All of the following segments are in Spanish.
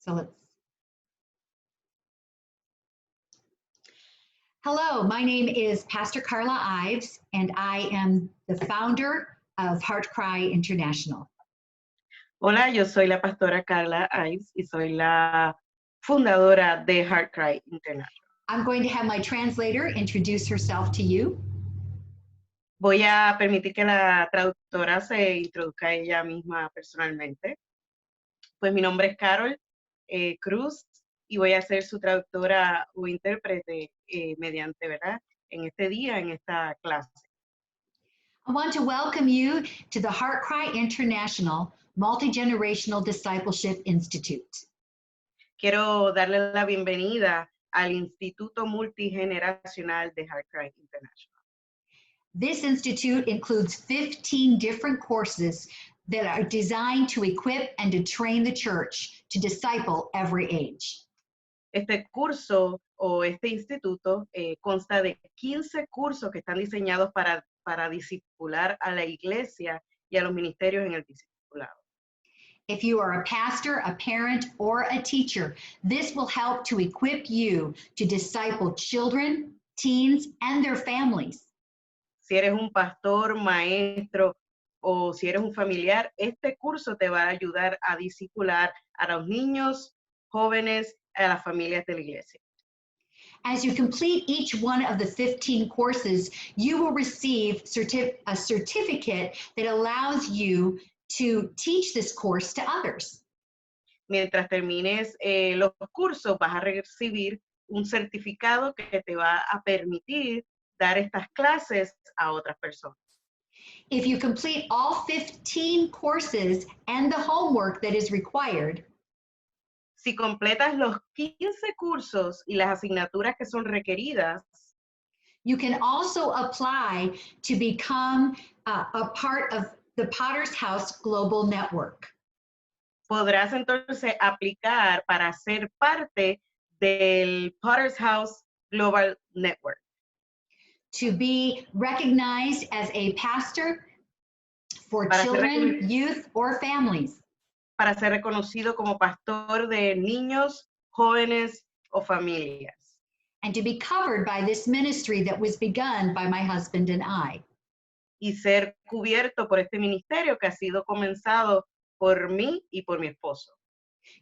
So let's. Hello, my name is Pastor Carla Ives, and I am the founder of Heart Cry International. Hola, yo soy la pastora Carla Ives y soy la fundadora de Heart Cry International. I'm going to have my translator introduce herself to you. Voy a permitir que la traductora se introduzca a ella misma personalmente. Pues mi nombre es Carol Cruz y voy a ser su traductora o intérprete mediante, ¿verdad? En este día, en esta clase. I want to welcome you to the Heart Cry International Multi-Generational Discipleship Institute. Quiero darle la bienvenida al Instituto Multigeneracional de Heart Cry International. This institute includes 15 different courses that are designed to equip and to train the church to disciple every age. Este curso o este instituto consta de 15 cursos que están diseñados para discipular a la iglesia y a los ministerios en el discipulado. If you are a pastor, a parent, or a teacher, this will help to equip you to disciple children, teens, and their families. Si eres un pastor, maestro o si eres un familiar, este curso te va a ayudar a discipular a los niños, jóvenes, a las familias de la iglesia. As you complete each one of the 15 courses, you will receive a certificate that allows you to teach this course to others. Mientras termines los cursos, vas a recibir un certificado que te va a permitir dar estas clases a otras personas. If you complete all 15 courses and the homework that is required, si completas los 15 cursos y las asignaturas que son requeridas, you can also apply to become a part of the Potter's House Global Network. Podrás entonces aplicar para ser parte del Potter's House Global Network. To be recognized as a pastor for children, youth, or families. Para ser reconocido como pastor de niños, jóvenes o familias. And to be covered by this ministry that was begun by my husband and I. Y ser cubierto por este ministerio que ha sido comenzado por mí y por mi esposo.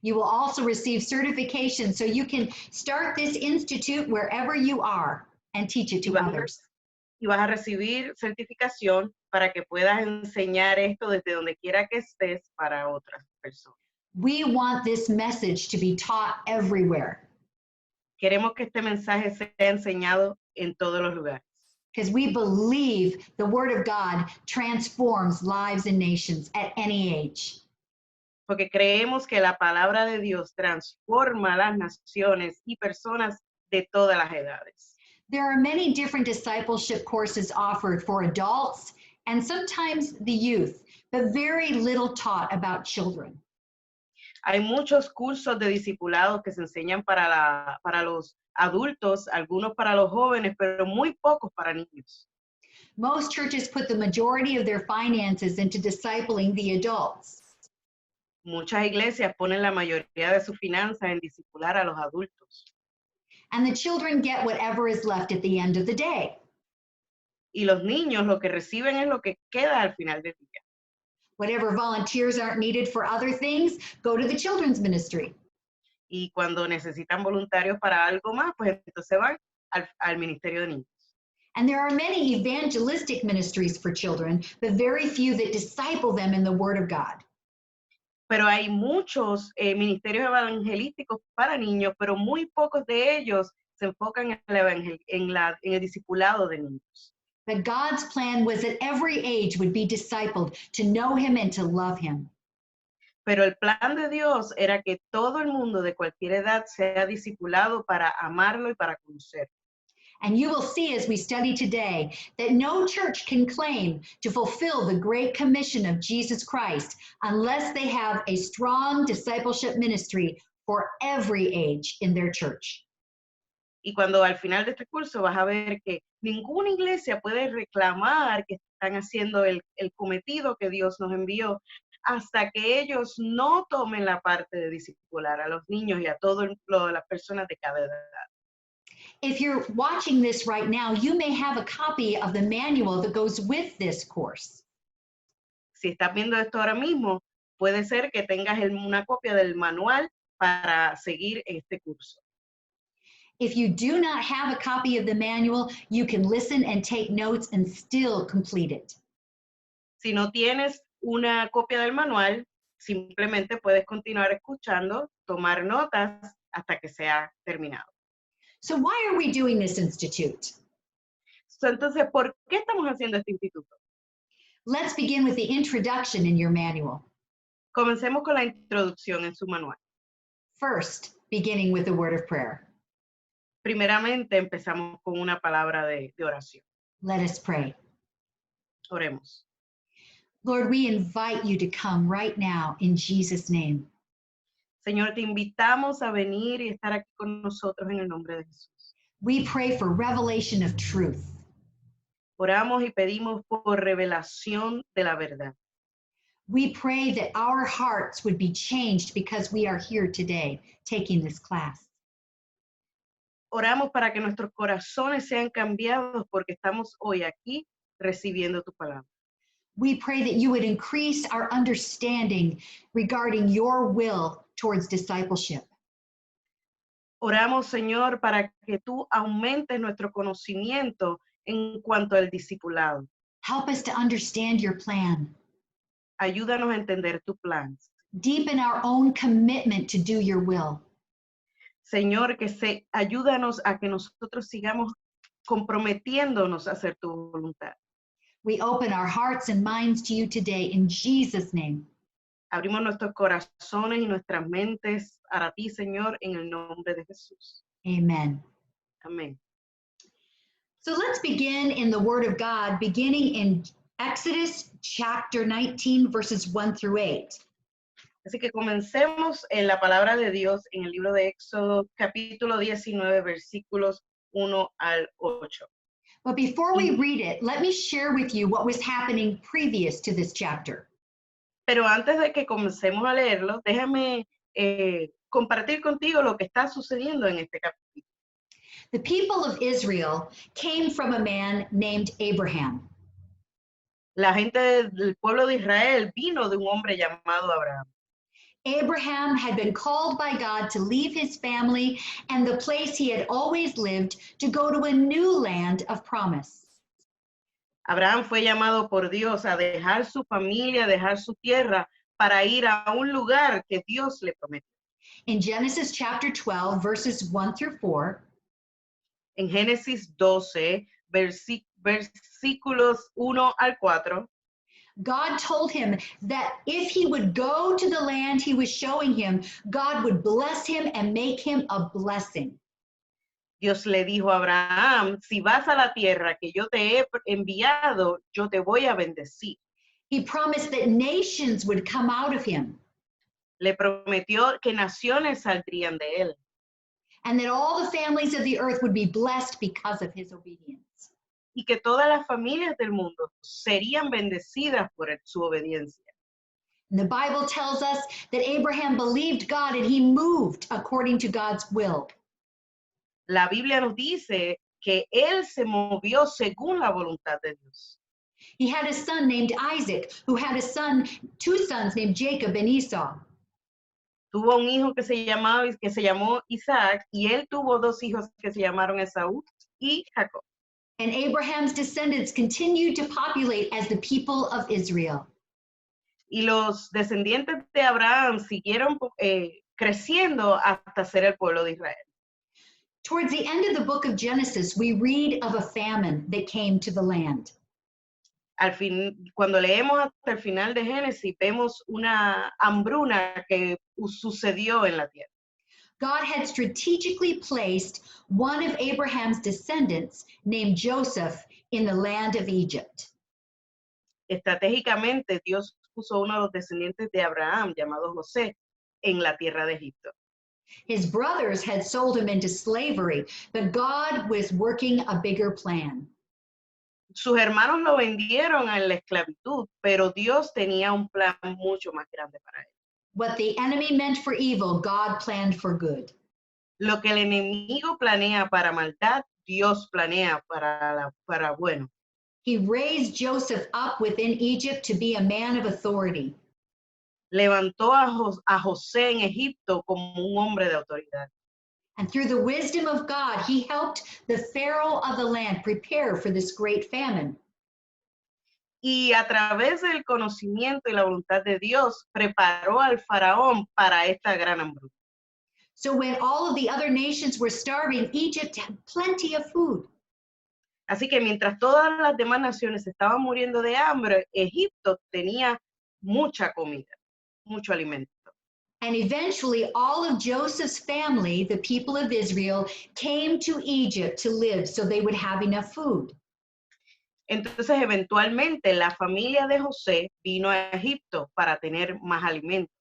You will also receive certification so you can start this institute wherever you are and teach it to others. Y vas a recibir certificación para que puedas enseñar esto desde donde quiera que estés para otras personas. We want this message to be taught everywhere. Queremos que este mensaje sea enseñado en todos los lugares. Because we believe the Word of God transforms lives and nations at any age. Porque creemos que la palabra de Dios transforma las naciones y personas de todas las edades. There are many different discipleship courses offered for adults and sometimes the youth, but very little taught about children. Hay muchos cursos de discipulado que se enseñan para los adultos, algunos para los jóvenes, pero muy pocos para niños. Most churches put the majority of their finances into discipling the adults. Muchas iglesias ponen la mayoría de sus finanzas en discipular a los adultos. And the children get whatever is left at the end of the day. Y los niños lo que reciben es lo que queda al final del día. Whatever volunteers aren't needed for other things, go to the children's ministry. Y cuando necesitan voluntarios para algo más, pues entonces van al ministerio de niños. And there are many evangelistic ministries for children, but very few that disciple them in the Word of God. Pero hay muchos ministerios evangelísticos para niños, pero muy pocos de ellos se enfocan en el discipulado de niños. But God's plan was that every age would be discipled to know Him and to love Him. Pero el plan de Dios era que todo el mundo de cualquier edad sea discipulado para amarlo y para conocerlo. And you will see as we study today that no church can claim to fulfill the great commission of Jesus Christ unless they have a strong discipleship ministry for every age in their church. Y cuando al final de este curso vas a ver que ninguna iglesia puede reclamar que están haciendo el cometido que Dios nos envió hasta que ellos no tomen la parte de discipular a los niños y a todas las personas de cada edad. If you're watching this right now, you may have a copy of the manual that goes with this course. Si estás viendo esto ahora mismo, puede ser que tengas una copia del manual para seguir este curso. If you do not have a copy of the manual, you can listen and take notes and still complete it. Si no tienes una copia del manual, simplemente puedes continuar escuchando, tomar notas hasta que sea terminado. So why are we doing this institute? Entonces, ¿por qué estamos haciendo este instituto? Let's begin with the introduction in your manual. Comencemos con la introducción en su manual. First, beginning with a word of prayer. Primeramente, empezamos con una palabra de oración. Let us pray. Oremos. Lord, we invite you to come right now in Jesus' name. Señor, te invitamos a venir y estar aquí con nosotros en el nombre de Jesús. We pray for revelation of truth. Oramos y pedimos por revelación de la verdad. We pray that our hearts would be changed because we are here today taking this class. Oramos para que nuestros corazones sean cambiados porque estamos hoy aquí recibiendo tu palabra. We pray that you would increase our understanding regarding your will towards discipleship. Oramos, Señor, para que tú aumentes nuestro conocimiento en cuanto al discipulado. Help us to understand your plan. Ayúdanos a entender tu plan. Deepen our own commitment to do your will. Señor, ayúdanos a que nosotros sigamos comprometiéndonos a hacer tu voluntad. We open our hearts and minds to you today in Jesus' name. Abrimos nuestros corazones y nuestras mentes para ti, Señor, en el nombre de Jesús. Amen. Amén. So let's begin in the Word of God, beginning in Exodus chapter 19, verses 1 through 8. Así que comencemos en la palabra de Dios en el libro de Éxodo, capítulo 19, versículos 1 al 8. But before we read it, let me share with you what was happening previous to this chapter. Pero antes de que comencemos a leerlo, déjame compartir contigo lo que está sucediendo en este capítulo. The people of Israel came from a man named Abraham. La gente del pueblo de Israel vino de un hombre llamado Abraham. Abraham had been called by God to leave his family and the place he had always lived to go to a new land of promise. Abraham fue llamado por Dios a dejar su familia, dejar su tierra para ir a un lugar que Dios le prometió. In Genesis chapter 12, verses 1 through 4, En Génesis 12, versículos 1 al 4, God told him that if he would go to the land he was showing him, God would bless him and make him a blessing. Dios le dijo a Abraham, si vas a la tierra que yo te he enviado, yo te voy a bendecir. He promised that nations would come out of him Le prometió que naciones saldrían de él and that all the families of the earth would be blessed because of his obedience. y que todas las familias del mundo serían bendecidas por su obediencia. And the Bible tells us that Abraham believed God and he moved according to God's will. La Biblia nos dice que él se movió según la voluntad de Dios. He had a son named Isaac, who had two sons named Jacob and Esau. Tuvo un hijo que se llamó Isaac y él tuvo dos hijos que se llamaron Esaú y Jacob. And Abraham's descendants continued to populate as the people of Israel. Y los descendientes de Abraham siguieron creciendo hasta ser el pueblo de Israel. Towards the end of the book of Genesis, we read of a famine that came to the land. Cuando leemos hasta el final de Génesis, vemos una hambruna que sucedió en la tierra. God had strategically placed one of Abraham's descendants named Joseph in the land of Egypt. Estratégicamente, Dios puso uno de los descendientes de Abraham, llamado José, en la tierra de Egipto. His brothers had sold him into slavery, but God was working a bigger plan. sus hermanos lo vendieron a la esclavitud, pero Dios tenía un plan mucho más grande para él. What the enemy meant for evil, God planned for good. Lo que el enemigo planea para maldad, Dios planea para bueno. He raised Joseph up within Egypt to be a man of authority. Levantó a José en Egipto como un hombre de autoridad. And through the wisdom of God, he helped the Pharaoh of the land prepare for this great famine. Y a través del conocimiento y la voluntad de Dios, preparó al faraón para esta gran hambruna. So when all of the other nations were starving, Egypt had plenty of food. Así que mientras todas las demás naciones estaban muriendo de hambre, Egipto tenía mucha comida, mucho alimento. And eventually, all of Joseph's family, the people of Israel, came to Egypt to live so they would have enough food. Entonces, eventualmente, la familia de José vino a Egipto para tener más alimento.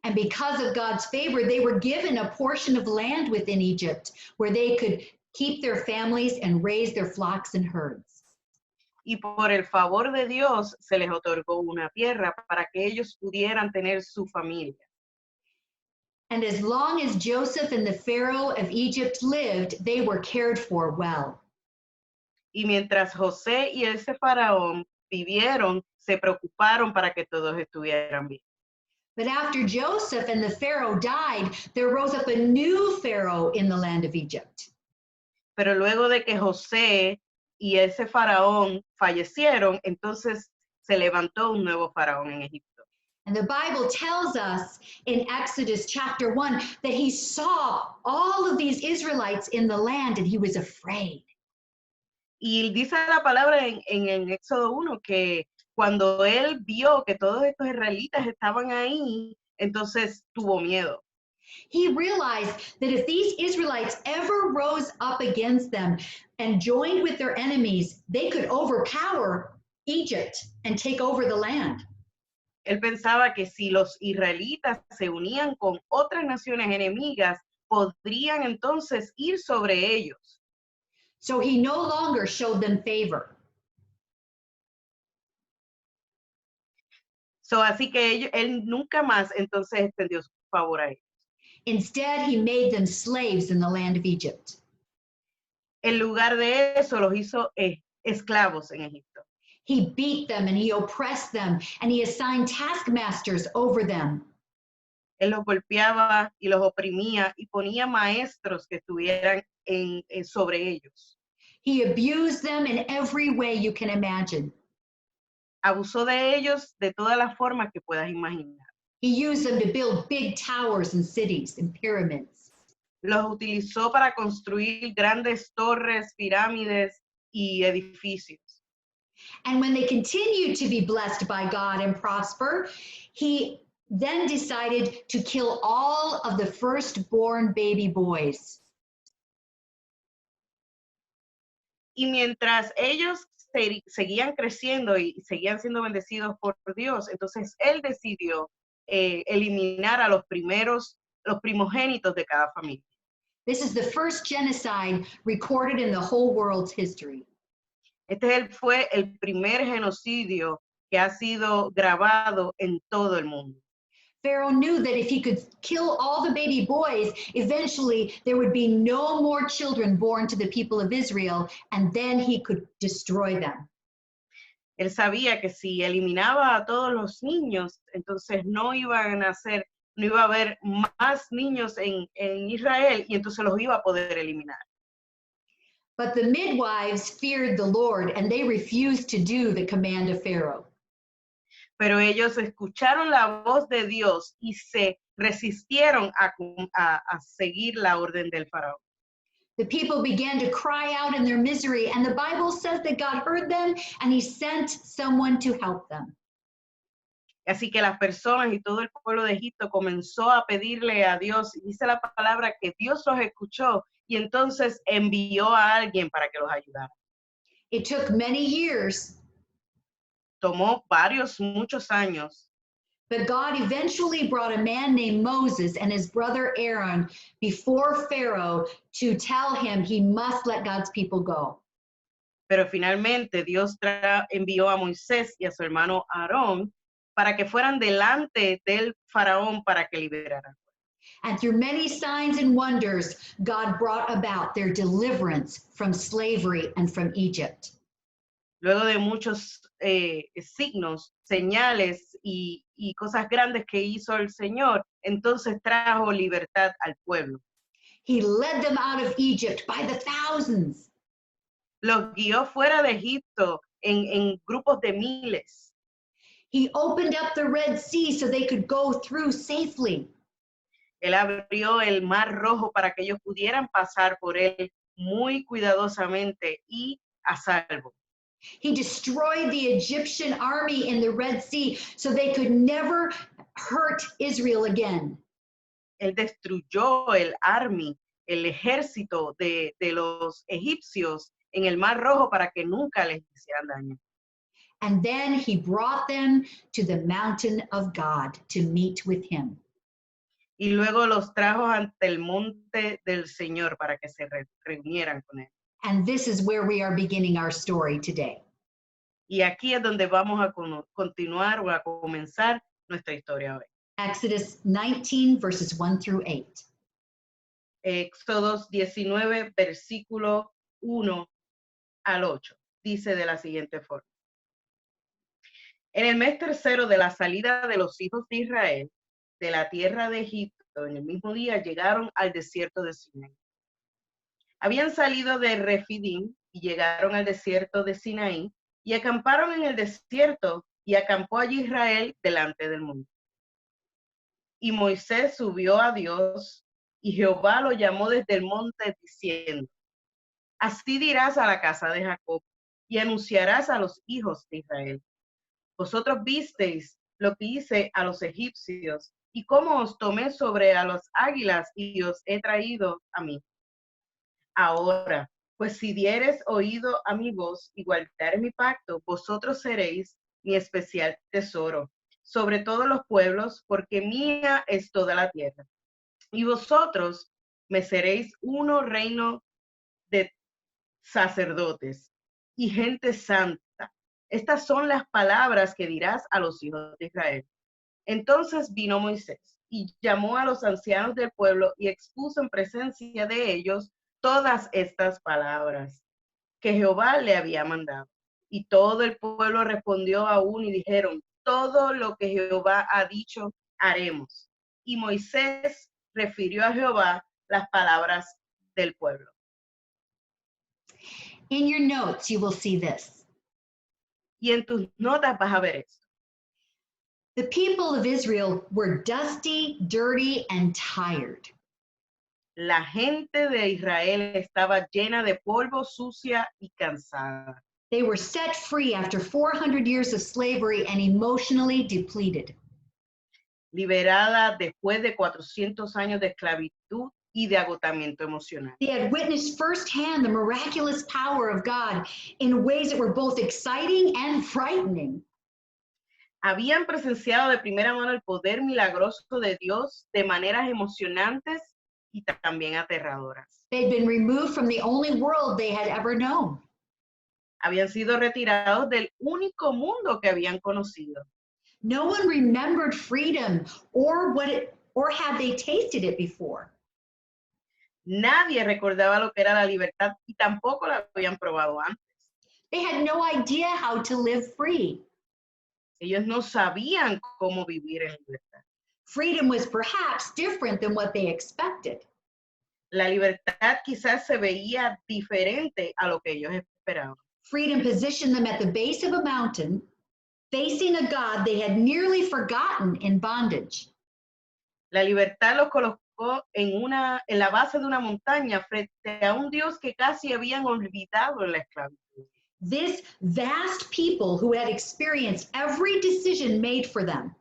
And because of God's favor, they were given a portion of land within Egypt where they could keep their families and raise their flocks and herds. Y por el favor de Dios se les otorgó una tierra para que ellos pudieran tener su familia. And as long as Joseph and the Pharaoh of Egypt lived, they were cared for well. Y mientras José y ese faraón vivieron, se preocuparon para que todos estuvieran bien. But after Joseph and the Pharaoh died, there rose up a new Pharaoh in the land of Egypt. Pero luego de que José y ese faraón fallecieron, entonces se levantó un nuevo faraón en Egipto. And the Bible tells us in Exodus chapter 1 that he saw all of these Israelites in the land and he was afraid. Y dice la palabra en Éxodo 1 que cuando él vio que todos estos israelitas estaban ahí, entonces tuvo miedo. He realized that if these Israelites ever rose up against them and joined with their enemies, they could overpower Egypt and take over the land. Él pensaba que si los israelitas se unían con otras naciones enemigas, podrían entonces ir sobre ellos. So he no longer showed them favor. Así que él nunca más entonces extendió su favor a ellos. Instead, he made them slaves in the land of Egypt. En lugar de eso, los hizo esclavos en Egipto. He beat them and he oppressed them and he assigned taskmasters over them. Él los golpeaba y los oprimía y ponía maestros que estuvieran sobre ellos. He abused them in every way you can imagine. Abusó de ellos de todas las formas que puedas imaginar. He used them to build big towers and cities and pyramids. Los utilizó para construir grandes torres, pirámides y edificios. And when they continued to be blessed by God and prosper, he then decided to kill all of the firstborn baby boys. Y mientras ellos seguían creciendo y seguían siendo bendecidos por Dios, entonces él decidió eliminar a los primogénitos de cada familia. This is the first genocide recorded in the whole world's history. Fue el primer genocidio que ha sido grabado en todo el mundo. Pharaoh knew that if he could kill all the baby boys, eventually there would be no more children born to the people of Israel, and then he could destroy them. Él sabía que si eliminaba a todos los niños, entonces no iba a haber más niños en Israel y entonces los iba a poder eliminar. But the midwives feared the Lord and they refused to do the command of Pharaoh. Pero ellos escucharon la voz de Dios y se resistieron a seguir la orden del faraón. The people began to cry out in their misery, and the Bible says that God heard them and he sent someone to help them. Así que las personas y todo el pueblo de Egipto comenzó a pedirle a Dios, y dice la palabra que Dios los escuchó y entonces envió a alguien para que los ayudara. It took many years. Tomó muchos años. But God eventually brought a man named Moses and his brother Aaron before Pharaoh to tell him he must let God's people go. Pero finalmente Dios envió a Moisés y a su hermano Aarón para que fueran delante del faraón para que liberaran. And through many signs and wonders, God brought about their deliverance from slavery and from Egypt. Luego de muchos signos, señales y cosas grandes que hizo el Señor, entonces trajo libertad al pueblo. He led them out of Egypt by the thousands. Los guió fuera de Egipto en grupos de miles. He opened up the Red Sea so they could go through safely. Él abrió el mar rojo para que ellos pudieran pasar por él muy cuidadosamente y a salvo. He destroyed the Egyptian army in the Red Sea so they could never hurt Israel again. Él destruyó el ejército de los egipcios en el Mar Rojo para que nunca les hicieran daño. And then he brought them to the mountain of God to meet with him. Y luego los trajo ante el monte del Señor para que se reunieran con él. And this is where we are beginning our story today. Y aquí es donde vamos a continuar o a comenzar nuestra historia hoy. Exodus 19, verses 1 through 8. Éxodo 19, versículo 1 al 8. Dice de la siguiente forma. En el mes tercero de la salida de los hijos de Israel de la tierra de Egipto, en el mismo día llegaron al desierto de Sinaí. Habían salido de Refidim y llegaron al desierto de Sinaí y acamparon en el desierto y acampó allí Israel delante del monte. Y Moisés subió a Dios y Jehová lo llamó desde el monte diciendo, así dirás a la casa de Jacob y anunciarás a los hijos de Israel. Vosotros visteis lo que hice a los egipcios y cómo os tomé sobre a las águilas y os he traído a mí. Ahora, pues si dieres oído a mi voz y guardares mi pacto, vosotros seréis mi especial tesoro sobre todos los pueblos, porque mía es toda la tierra. Y vosotros me seréis uno reino de sacerdotes y gente santa. Estas son las palabras que dirás a los hijos de Israel. Entonces vino Moisés y llamó a los ancianos del pueblo y expuso en presencia de ellos todas estas palabras que Jehová le había mandado. Y todo el pueblo respondió a uno y dijeron, todo lo que Jehová ha dicho, haremos. Y Moisés refirió a Jehová las palabras del pueblo. In your notes, you will see this. Y en tus notas vas a ver esto. The people of Israel were dusty, dirty, and tired. La gente de Israel estaba llena de polvo, sucia y cansada. They were set free after 400 years of slavery and emotionally depleted. Liberada después de 400 años de esclavitud y de agotamiento emocional. They had witnessed firsthand the miraculous power of God in ways that were both exciting and frightening. Habían presenciado de primera mano el poder milagroso de Dios de maneras emocionantes y también aterradoras. They'd been removed from the only world they had ever known. Habían sido retirados del único mundo que habían conocido. No one remembered freedom or had they tasted it before. Nadie recordaba lo que era la libertad y tampoco la habían probado antes. They had no idea how to live free. Ellos no sabían cómo vivir en libertad. Freedom was perhaps different than what they expected. La libertad quizás se veía diferente a lo que ellos esperaban. Freedom positioned them at the base of a mountain, facing a God they had nearly forgotten in bondage. La libertad los colocó en la base de una montaña frente a un Dios que casi habían olvidado en la esclavitud. This vast people who had experienced every decision made for them.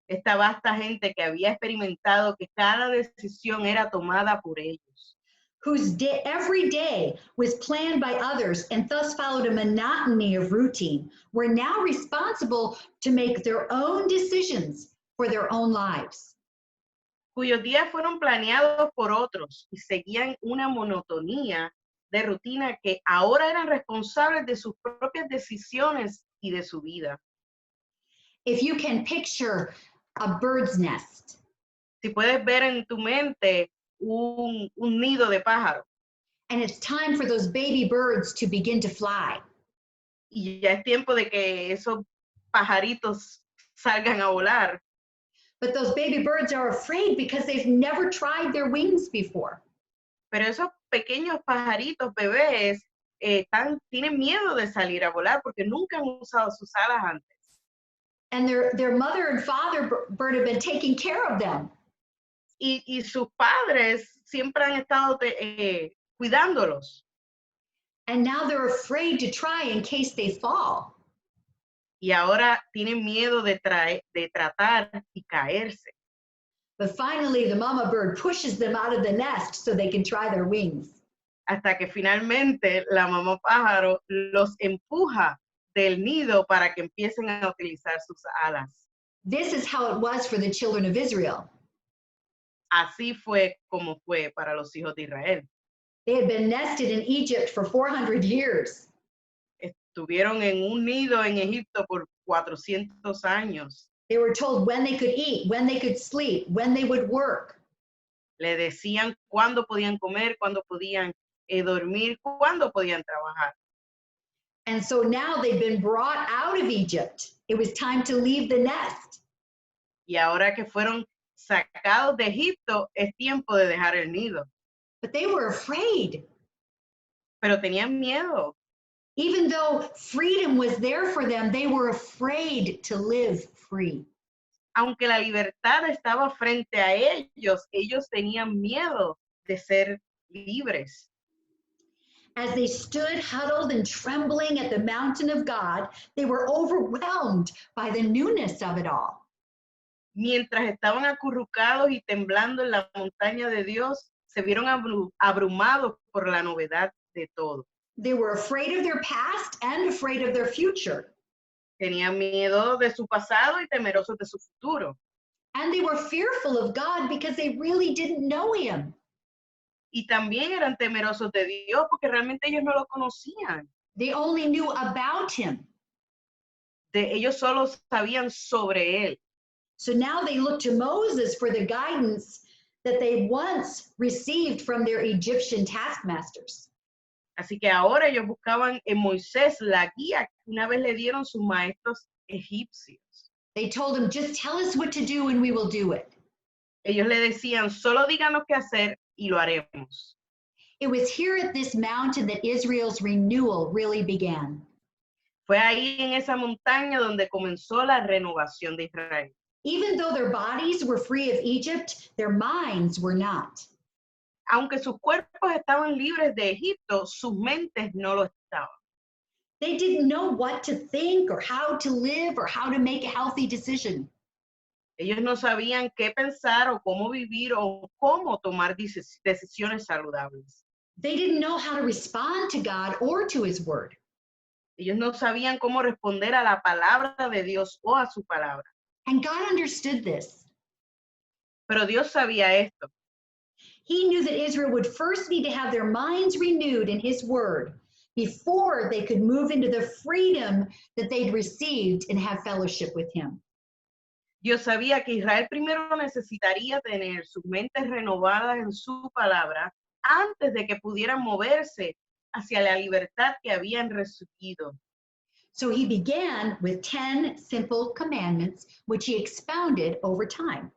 Esta vasta gente que había experimentado que cada decisión era tomada por ellos. Whose every day was planned by others and thus followed a monotony of routine, were now responsible to make their own decisions for their own lives. Cuyos días fueron planeados por otros y seguían una monotonía de rutina que ahora eran responsables de sus propias decisiones y de su vida. If you can picture a bird's nest, Si puedes ver en tu mente un nido de pájaro and it's time for those baby birds to begin to fly. y ya es tiempo de que esos pajaritos salgan a volar, But those baby birds are afraid because they've never tried their wings before. pero esos pequeños pajaritos bebés tienen miedo de salir a volar porque nunca han usado sus alas antes. And their mother and father bird have been taking care of them. Y sus padres siempre han estado cuidándolos. And now they're afraid to try in case they fall. Y ahora tienen miedo de tratar y caerse. But finally, the mama bird pushes them out of the nest so they can try their wings. Hasta que finalmente la mamá pájaro los empuja del nido para que empiecen a utilizar sus alas. This is how it was for the children of Israel. Así fue como fue para los hijos de Israel. They had been nested in Egypt for 400 years. Estuvieron en un nido en Egipto por 400 años. They were told when they could eat, when they could sleep, when they would work. Le decían cuándo podían comer, cuándo podían dormir, cuándo podían trabajar. And so now they've been brought out of Egypt. It was time to leave the nest. Y ahora que fueron sacados de Egipto, es tiempo de dejar el nido. But they were afraid. Pero tenían miedo. Even though freedom was there for them, they were afraid to live free. Aunque la libertad estaba frente a ellos, ellos tenían miedo de ser libres. As they stood huddled and trembling at the mountain of God, they were overwhelmed by the newness of it all. Mientras estaban acurrucados y temblando en la montaña de Dios, se vieron abrumados por la novedad de todo. They were afraid of their past and afraid of their future. Tenían miedo de su pasado y temerosos de su futuro. And they were fearful of God because they really didn't know him. Y también eran temerosos de Dios porque realmente ellos no lo conocían. They only knew about him. Ellos solo sabían sobre él. So now they looked to Moses for the guidance that they once received from their Egyptian taskmasters. Así que ahora ellos buscaban en Moisés la guía que una vez le dieron sus maestros egipcios. They told him, just tell us what to do and we will do it. Ellos le decían, solo díganos qué hacer y lo haremos. It was here at this mountain that Israel's renewal really began. Fue ahí en esa montaña donde comenzó la renovación de Israel. Even though their bodies were free of Egypt, their minds were not. Aunque sus cuerpos estaban libres de Egipto, sus mentes no lo estaban. They didn't know what to think or how to live or how to make a healthy decision. Ellos no sabían qué pensar o cómo vivir o cómo tomar decisiones saludables. They didn't know how to respond to God or to his word. Ellos no sabían cómo responder a la palabra de Dios o a su palabra. And God understood this. Pero Dios sabía esto. He knew that Israel would first need to have their minds renewed in his word before they could move into the freedom that they'd received and have fellowship with him. Dios sabía que Israel primero necesitaría tener sus mentes renovadas en su palabra antes de que pudieran moverse hacia la libertad que habían recibido. So he began with 10 simple commandments, which he expounded over time.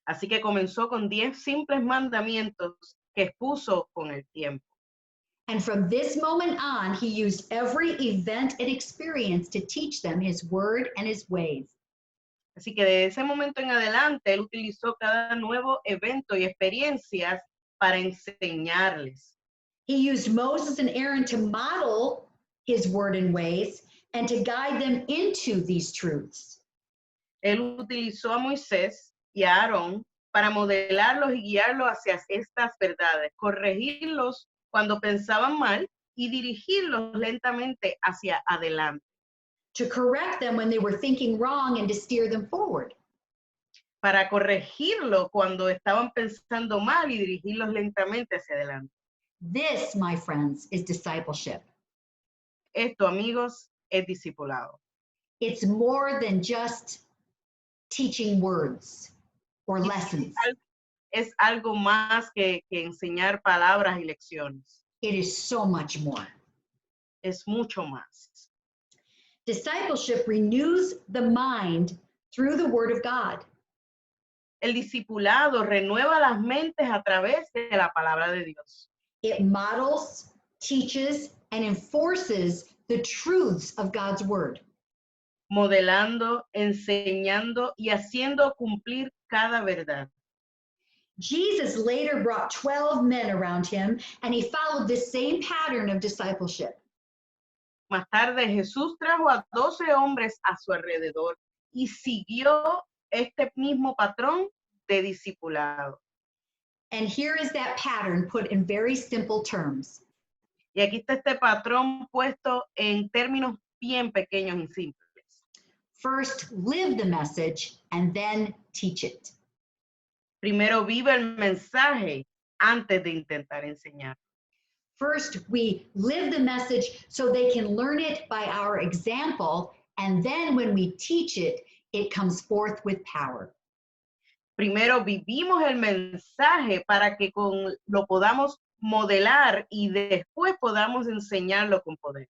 Así que comenzó con 10 simples mandamientos que expuso con el tiempo. And from this moment on, he used every event and experience to teach them his word and his ways. Así que de ese momento en adelante, él utilizó cada nuevo evento y experiencias para enseñarles. He used Moses and Aaron to model his word and ways and to guide them into these truths. Él utilizó a Moisés y a Aarón para modelarlos y guiarlos hacia estas verdades, corregirlos cuando pensaban mal y dirigirlos lentamente hacia adelante. To correct them when they were thinking wrong and to steer them forward. Para corregirlo cuando estaban pensando mal y dirigirlos lentamente hacia adelante. This, my friends, is discipleship. Esto, amigos, es discipulado. It's more than just teaching words or Y lessons. es algo más que enseñar palabras y lecciones. It is so much more. Es mucho más. Discipleship renews the mind through the Word of God. El discipulado renueva las mentes a través de la palabra de Dios. It models, teaches, and enforces the truths of God's Word. Modelando, enseñando y haciendo cumplir cada verdad. Jesus later brought 12 men around him, and he followed this same pattern of discipleship. Más tarde Jesús trajo a 12 hombres a su alrededor y siguió este mismo patrón de discipulado. And here is that pattern put in very simple terms. Y aquí está este patrón puesto en términos bien pequeños y simples. First, live the message and then teach it. Primero vive el mensaje antes de intentar enseñar. First, we live the message so they can learn it by our example, and then when we teach it, it comes forth with power. Primero vivimos el mensaje para que lo podamos modelar y después podamos enseñarlo con poder.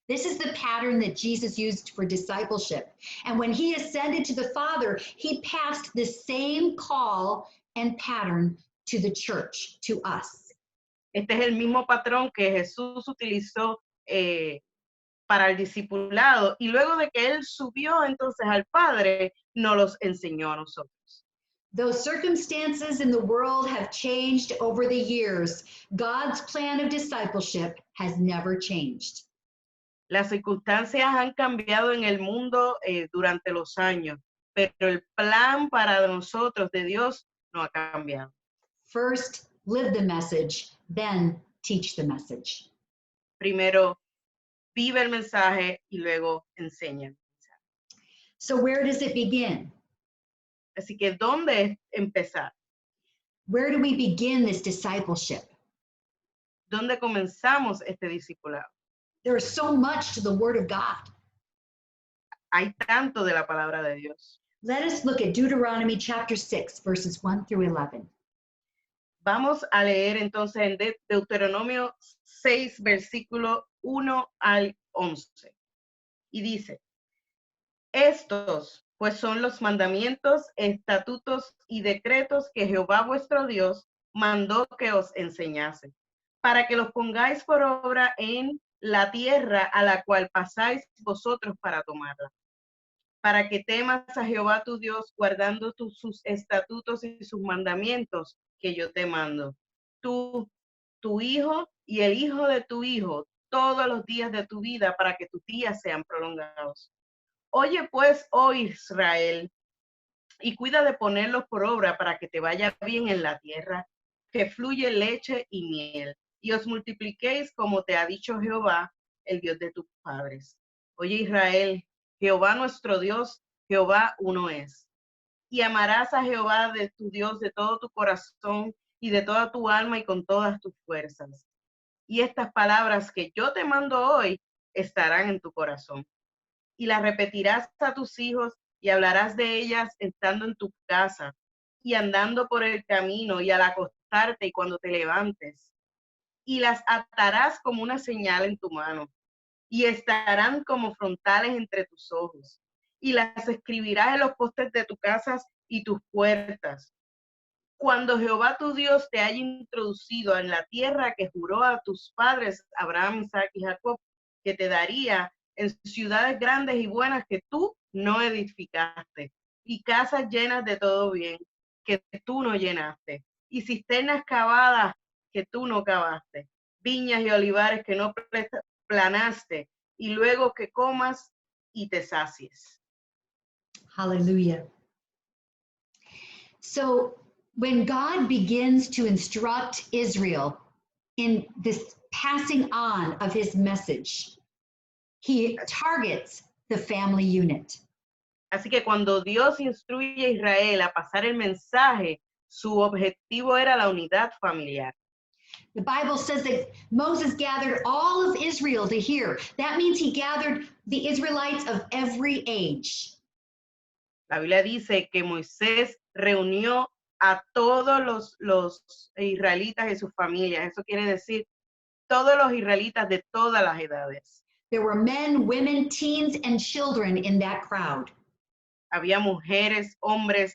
This is the pattern that Jesus used for discipleship. And when he ascended to the Father, he passed the same call and pattern to the church, to us. Este es el mismo patrón que Jesús utilizó para el discipulado y luego de que él subió entonces al Padre, nos los enseñó a nosotros. Though circumstances in the world have changed over the years, God's plan of discipleship has never changed. Las circunstancias han cambiado en el mundo durante los años, pero el plan para nosotros de Dios no ha cambiado. First, live the message, then teach the message. Primero, vive el mensaje y luego enseña el mensaje. So where does it begin? Así que, ¿dónde empezar? Where do we begin this discipleship? ¿Dónde comenzamos este discipulado? There is so much to the Word of God. Hay tanto de la palabra de Dios. Let us look at Deuteronomy chapter 6, verses 1 through 11. Vamos a leer entonces en Deuteronomio 6, versículo 1 al 11. Y dice, estos pues son los mandamientos, estatutos y decretos que Jehová vuestro Dios mandó que os enseñase, para que los pongáis por obra en la tierra a la cual pasáis vosotros para tomarla, para que temas a Jehová tu Dios, guardando sus estatutos y sus mandamientos que yo te mando. Tú, tu hijo y el hijo de tu hijo, todos los días de tu vida, para que tus días sean prolongados. Oye pues, oh Israel, y cuida de ponerlos por obra para que te vaya bien en la tierra, que fluye leche y miel, y os multipliquéis como te ha dicho Jehová, el Dios de tus padres. Oye Israel, Jehová nuestro Dios, Jehová uno es. Y amarás a Jehová de tu Dios de todo tu corazón y de toda tu alma y con todas tus fuerzas. Y estas palabras que yo te mando hoy estarán en tu corazón. Y las repetirás a tus hijos y hablarás de ellas estando en tu casa y andando por el camino y al acostarte y cuando te levantes. Y las atarás como una señal en tu mano y estarán como frontales entre tus ojos. Y las escribirás en los postes de tu casa y tus puertas. Cuando Jehová tu Dios te haya introducido en la tierra que juró a tus padres, Abraham, Isaac y Jacob, que te daría en ciudades grandes y buenas que tú no edificaste, y casas llenas de todo bien, que tú no llenaste, y cisternas cavadas que tú no cavaste, viñas y olivares que no planaste, y luego que comas y te sacies. Hallelujah. So when God begins to instruct Israel in this passing on of his message, he targets the family unit. Así que cuando Dios instruye a Israel a pasar el mensaje, su objetivo era la unidad familiar. The Bible says that Moses gathered all of Israel to hear. That means he gathered the Israelites of every age. La Biblia dice que Moisés reunió a todos los israelitas y sus familias. Eso quiere decir todos los israelitas de todas las edades. There were men, women, teens, and children in that crowd. Había mujeres, hombres,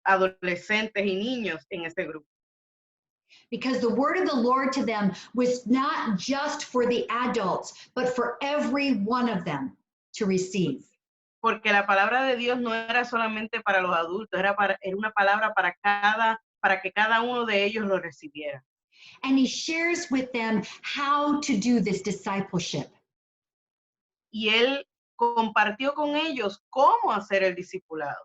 adolescentes y niños en este grupo. Because the word of the Lord to them was not just for the adults, but for every one of them to receive. Porque la palabra de Dios no era solamente para los adultos, era una palabra para que cada uno de ellos lo recibiera. And he shares with them how to do this discipleship. Y él compartió con ellos cómo hacer el discipulado.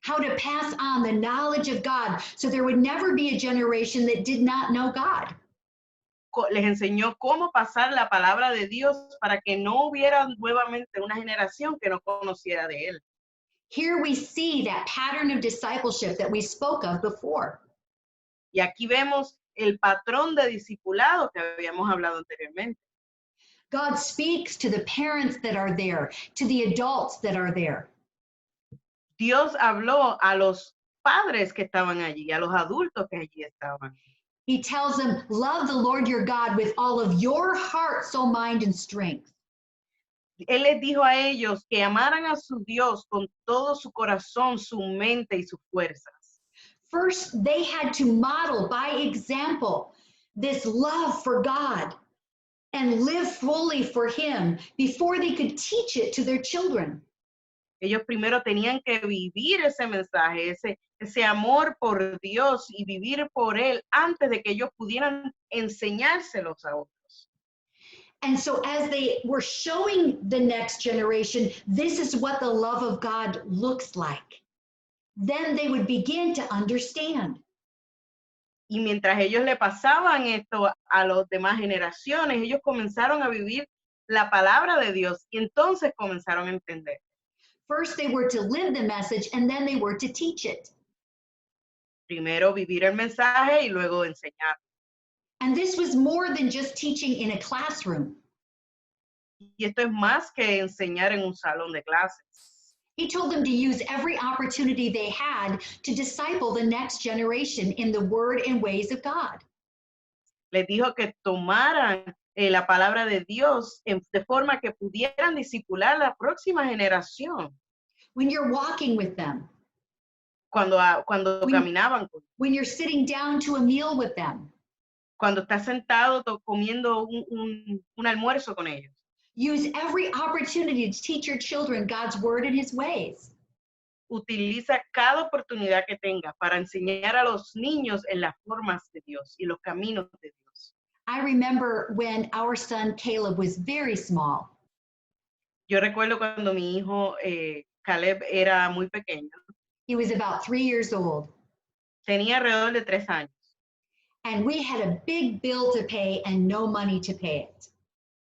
How to pass on the knowledge of God so there would never be a generation that did not know God. Les enseñó cómo pasar la palabra de Dios para que no hubiera nuevamente una generación que no conociera de él. Here we see that pattern of discipleship that we spoke of before. Y aquí vemos el patrón de discipulado que habíamos hablado anteriormente. God speaks to the parents that are there, to the adults that are there. Dios habló a los padres que estaban allí, a los adultos que allí estaban. He tells them, love the Lord your God with all of your heart, soul, mind, and strength. Él les dijo a ellos que amaran a su Dios con todo su corazón, su mente y sus fuerzas. First, they had to model by example this love for God and live fully for Him before they could teach it to their children. Ellos primero tenían que vivir ese mensaje, ese amor por Dios y vivir por Él antes de que ellos pudieran enseñárselos a otros. And so as they were showing the next generation, this is what the love of God looks like. Then they would begin to understand. Y mientras ellos le pasaban esto a las demás generaciones, ellos comenzaron a vivir la palabra de Dios y entonces comenzaron a entender. First, they were to live the message, and then they were to teach it. Primero vivir el mensaje y luego enseñar. And this was more than just teaching in a classroom. Y esto es más que enseñar en un salón de clases. He told them to use every opportunity they had to disciple the next generation in the word and ways of God. Les dijo que tomaran la palabra de Dios de forma que pudieran discipular a la próxima generación. When you're walking with them, Cuando caminaban, when you're sitting down to a meal with them, cuando estás sentado comiendo un almuerzo con ellos. use every opportunity to teach your children God's word and His ways. Utiliza cada oportunidad que tenga para enseñar a los niños en las formas de Dios y los caminos de Dios. I remember when our son Caleb was very small. Yo recuerdo cuando mi hijo Caleb era muy pequeño. He was about 3 years old. Tenía alrededor de 3 años. And we had a big bill to pay and no money to pay it.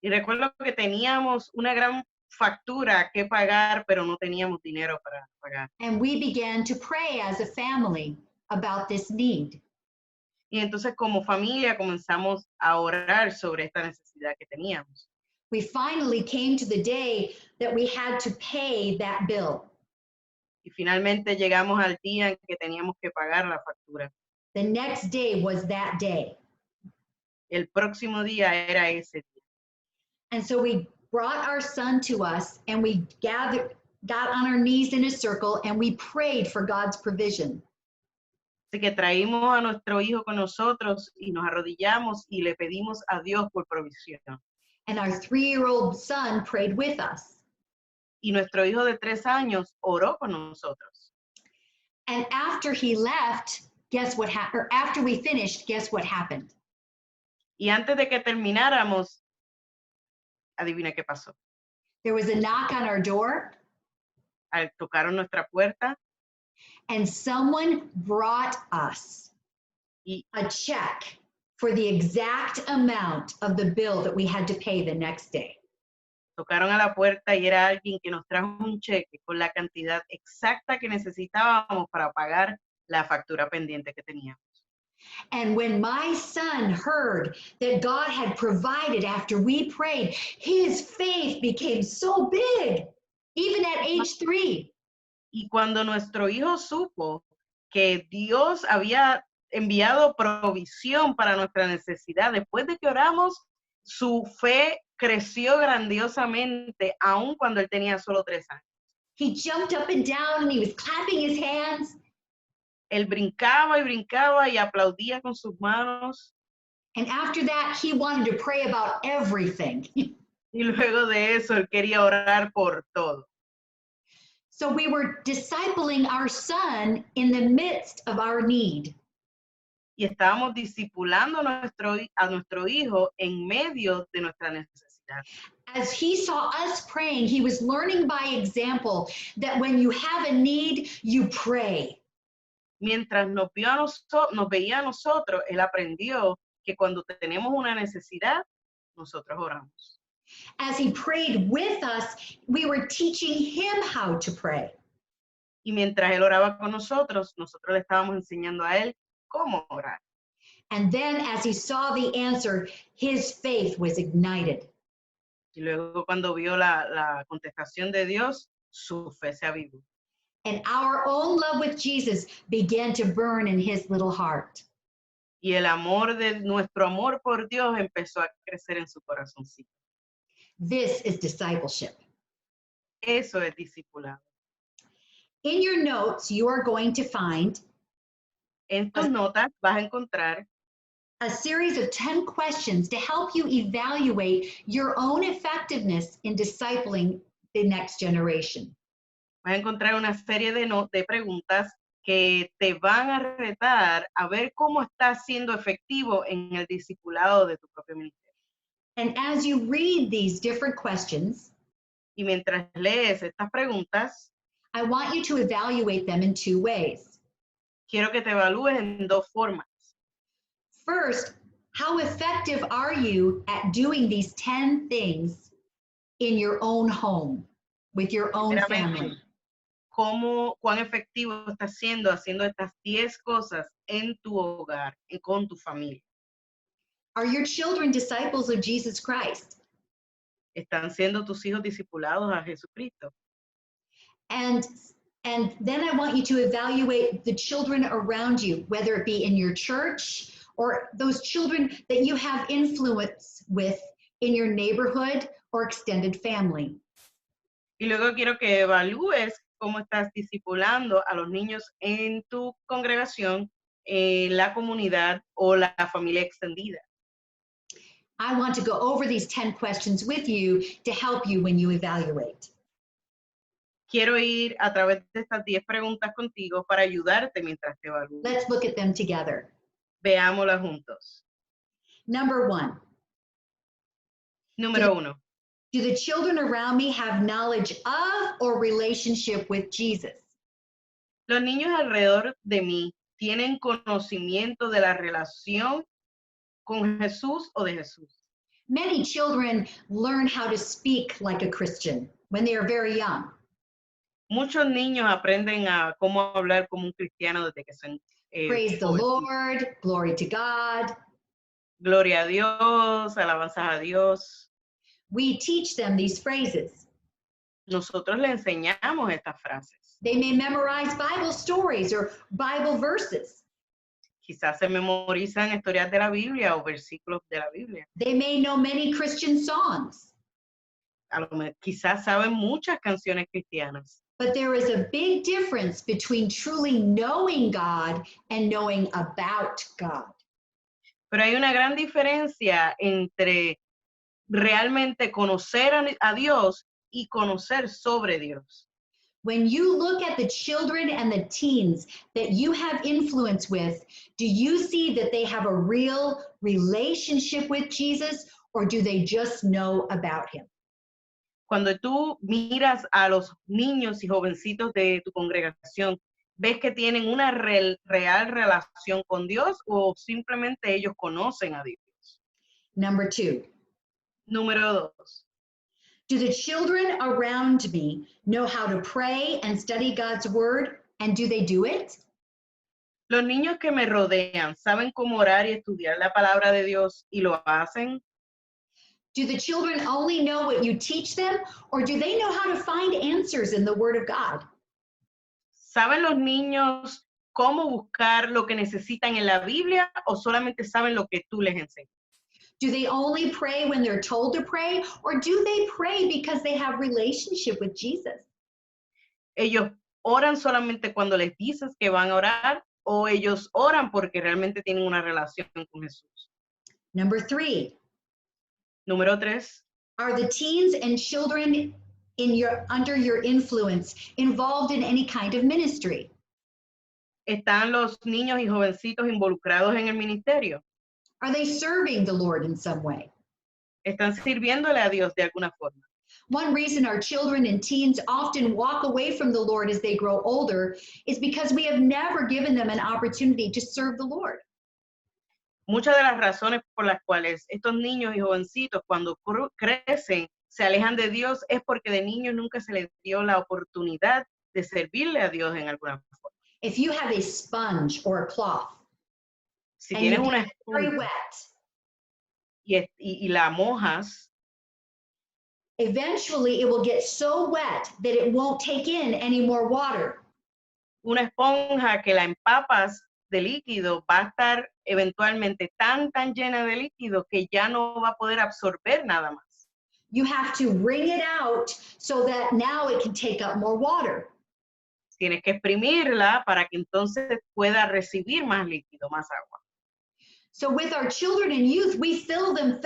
Y recuerdo que teníamos una gran factura que pagar, pero no teníamos dinero para pagar. And we began to pray as a family about this need. Y entonces como familia comenzamos a orar sobre esta necesidad que teníamos. We finally came to the day that we had to pay that bill. Y finalmente llegamos al día en que teníamos que pagar la factura. The next day was that day. El próximo día era ese día. And so we brought our son to us and we got on our knees in a circle and we prayed for God's provision. Así que traímos a nuestro hijo con nosotros y nos arrodillamos y le pedimos a Dios por provisión. And our 3-year-old son prayed with us. Y nuestro hijo de 3 años oró con nosotros. And after he left, guess what happened? Or after we finished, guess what happened? Y antes de que termináramos, adivina qué pasó. There was a knock on our door. Tocaron nuestra puerta. And someone brought us a check for the exact amount of the bill that we had to pay the next day. Tocaron a la puerta y era alguien que nos trajo un cheque con la cantidad exacta que necesitábamos para pagar la factura pendiente que teníamos. And when my son heard that God had provided after we prayed, his faith became so big, even at age 3. Y cuando nuestro hijo supo que Dios había enviado provisión para nuestra necesidad, después de que oramos, su fe creció grandiosamente, aun cuando él tenía solo 3 años. He jumped up and down and he was clapping his hands. Él brincaba y aplaudía con sus manos. And after that, he wanted to pray about everything. Y luego de eso, él quería orar por todo. So we were discipling our son in the midst of our need. Y estábamos discipulando a nuestro hijo en medio de nuestra necesidad. As he saw us praying, he was learning by example that when you have a need, you pray. Mientras nos veía a nosotros, él aprendió que cuando tenemos una necesidad, nosotros oramos. As he prayed with us, we were teaching him how to pray. Y mientras él oraba con nosotros le estábamos enseñando a él cómo orar. And then as he saw the answer, his faith was ignited. Y luego cuando vio la contestación de Dios, su fe se avivó. And our own love with Jesus began to burn in his little heart. Y nuestro amor por Dios empezó a crecer en su corazoncito. This is discipleship. Eso es discipulado. In your notes, you are going to find En tus notas vas a encontrar a series of 10 questions to help you evaluate your own effectiveness in discipling the next generation. Vas a encontrar una serie de preguntas que te van a retar a ver cómo estás siendo efectivo en el discipulado de tu propio ministerio. And as you read these different questions, y mientras lees estas preguntas, I want you to evaluate them in 2 ways. Quiero que te evalúes en 2 formas. First, how effective are you at doing these 10 things in your own home, with your own family? ¿Cuán efectivo estás siendo haciendo estas 10 cosas en tu hogar y con tu familia? Are your children disciples of Jesus Christ? ¿Están siendo tus hijos discipulados a Jesucristo? And then I want you to evaluate the children around you, whether it be in your church or those children that you have influence with in your neighborhood or extended family. Y luego quiero que evalúes cómo estás discipulando a los niños en tu congregación, la comunidad o la familia extendida. I want to go over these 10 questions with you to help you when you evaluate. Quiero ir a través de estas 10 preguntas contigo para ayudarte mientras te evalúas. Let's look at them together. Veámoslas juntos. Number 1. Número 1. Do the children around me have knowledge of or relationship with Jesus? Los niños alrededor de mí tienen conocimiento de la relación con Jesús o de Jesús. Many children learn how to speak like a Christian when they are very young. Muchos niños aprenden a cómo hablar como un cristiano desde que son Praise the Lord, glory to God. Gloria a Dios, alabanzas a Dios. We teach them these phrases. Nosotros le enseñamos estas frases. They may memorize Bible stories or Bible verses. Quizás se memorizan historias de la Biblia o versículos de la Biblia. They may know many Christian songs. Quizás saben muchas canciones cristianas. But there is a big difference between truly knowing God and knowing about God. Pero hay una gran diferencia entre realmente conocer a Dios y conocer sobre Dios. When you look at the children and the teens that you have influence with, do you see that they have a real relationship with Jesus, or do they just know about him? Cuando tú miras a los niños y jovencitos de tu congregación, ¿ves que tienen una real relación con Dios o simplemente ellos conocen a Dios? Number 2. Número 2. Do the children around me know how to pray and study God's word, and do they do it? Los niños que me rodean saben cómo orar y estudiar la palabra de Dios y lo hacen. Do the children only know what you teach them, or do they know how to find answers in the Word of God? ¿Saben los niños cómo buscar lo que necesitan en la Biblia o solamente saben lo que tú les enseñas? Do they only pray when they're told to pray, or do they pray because they have relationship with Jesus? ¿Ellos oran solamente cuando les dices que van a orar o ellos oran porque realmente tienen una relación con Jesús? Number 3, Número 3, are the teens and children under your influence involved in any kind of ministry? ¿están los niños y jovencitos involucrados en el ministerio? Are they serving the Lord in some way? ¿Están sirviéndole a Dios de alguna forma? One reason our children and teens often walk away from the Lord as they grow older is because we have never given them an opportunity to serve the Lord. Muchas de las razones por las cuales estos niños y jovencitos cuando crecen se alejan de Dios es porque de niños nunca se les dio la oportunidad de servirle a Dios en alguna forma. If you have a sponge or a cloth Si and you tienes get una it very esponja wet, y la mojas, eventually it will get so wet that it won't take in any more water. una esponja que la empapas de líquido va a estar eventualmente tan llena de líquido que ya no va a poder absorber nada más. You have to wring it out so that now it can take up more water. Tienes que exprimirla para que entonces pueda recibir más líquido, más agua. So with our children and youth, we fill them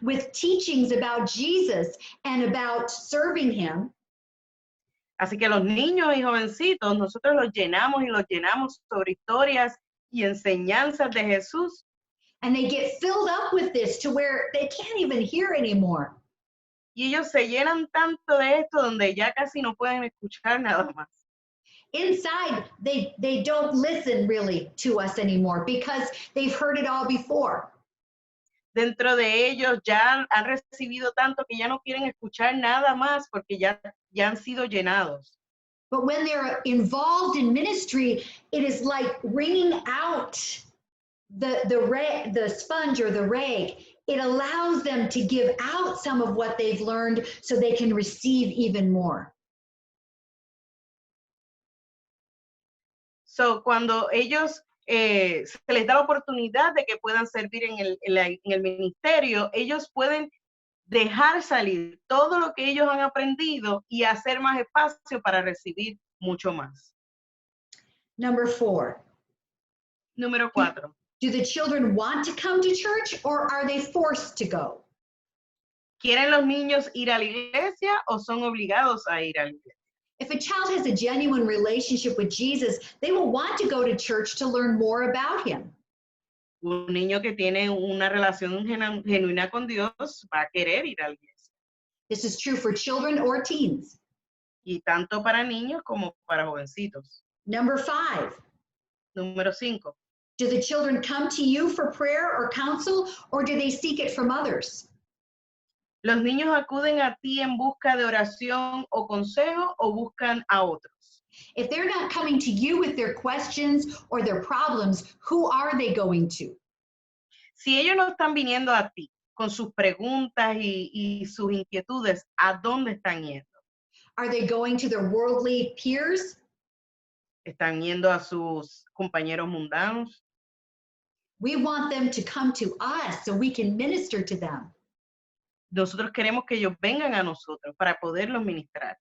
with teachings about Jesus and about serving him. Así que los niños y jovencitos, nosotros los llenamos sobre historias y enseñanzas de Jesús. And they get filled up with this to where they can't even hear anymore. Y ellos se llenan tanto de esto donde ya casi no pueden escuchar nada más. Inside, they don't listen really to us anymore because they've heard it all before. Dentro de ellos ya han recibido tanto que ya no quieren escuchar nada más porque ya han sido llenados. But when they're involved in ministry, it is like wringing out the sponge or the rag. It allows them to give out some of what they've learned so they can receive even more. So, cuando ellos se les da la oportunidad de que puedan servir en el ministerio, ellos pueden dejar salir todo lo que ellos han aprendido y hacer más espacio para recibir mucho más. Number 4. Número 4. Do the children want to come to church or are they forced to go? ¿Quieren los niños ir a la iglesia o son obligados a ir a la iglesia? If a child has a genuine relationship with Jesus, they will want to go to church to learn more about him. Un niño que tiene una relación genuina con Dios va a querer ir a la iglesia. This is true for children or teens. Y tanto para niños como para jovencitos. Number 5. Número 5. Do the children come to you for prayer or counsel, or do they seek it from others? ¿Los niños acuden a ti en busca de oración o consejo o buscan a otros? If they're not coming to you with their questions or their problems, who are they going to? Si ellos no están viniendo a ti con sus preguntas y sus inquietudes, ¿a dónde están yendo? Are they going to their worldly peers? ¿Están yendo a sus compañeros mundanos? We want them to come to us so we can minister to them. Nosotros queremos que ellos vengan a nosotros para poderlos ministrar.